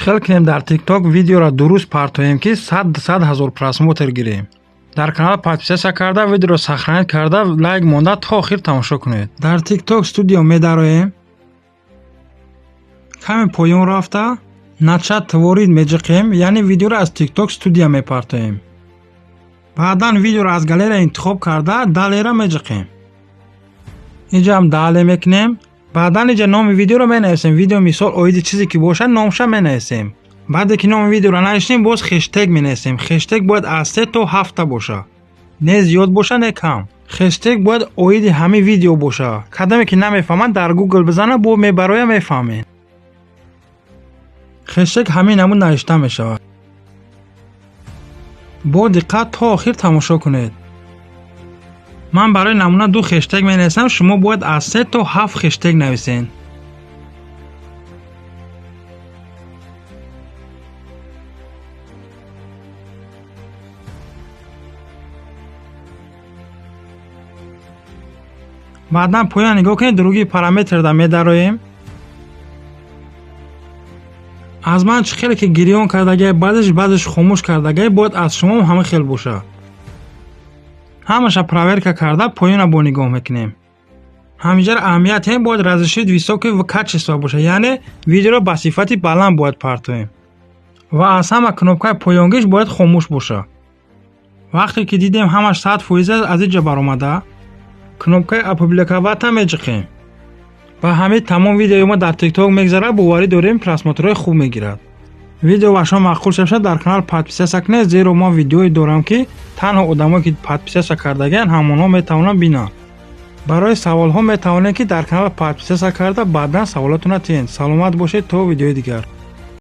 چخل کنیم در تیک تاک ویدیو را درست پرتویم که 100,000 پراسموتر گیریم. در کانال پادپیسه کرده ویدیو را سخرانیت کرده لایک مونده تا آخر تماشا کنید. در تیک تاک استودیو می درایم. کمی پایین رفته نقشه تورید می جقیم، یعنی ویدیو را از تیک تاک استودیو می پرتویم. بعدا ویدیو را از گالری انتخاب کرده دالی را می جقیم. اینجا هم دالی میکنیم. بعدا اینجا نام ویدیو رو می نویسیم. ویدیو مثال اوید چیزی که باشه نامش می نویسیم. بعد که نام ویدیو رو نوشتیم باز هشتگ می نویسیم. هشتگ باید از 3 تا 7 باشه. نه زیاد باشه نه کم. هشتگ باید اوید همه ویدیو باشه. کدامی که نمیفهمن در گوگل بزنه بو می برای میفهمین. هشتگ همین نمون نوشته میشه. با دقت تا آخر تماشا کنید. من برای نمونه 2 هشتگ می نویسم، شما باید از 3 تا 7 هشتگ نویسین. بعدا پایین نگاه کنید دروگی پارامتر را می درایم. از من چه خیلی که گریون کردگی بعدش خاموش کردگی باید از شما همه خیلی باشه. همش پراورکا کرده پایین با نگاه میکنیم. همینجا اهمیت هم باید رزشی 200 و کچ حساب باشه، یعنی ویدیو رو با صفت بلند باید پرتویم. و از همه کنوپکای پایانگیش باید خاموش باشه. وقتی که دیدیم همش 100% از اینجا برآمده کنوپکای اپوبلیکاوات هم میجقیم. و همه تمام ویدیو ما در تیک تاک میگذره بواری داریم پراسموترهای خوب میگیرد. ویدیو و شما معقول شد در کانال پادپیسه کنید، زیرا ما ویدیوی دارم که تنها آدمایی که پادپیسه کردگن همونا میتونن بینن. برای سوال ها میتونید که در کانال پادپیسه کرده بعدا سوالاتون رو تین. سلامت باشید تا ویدیوی دیگر.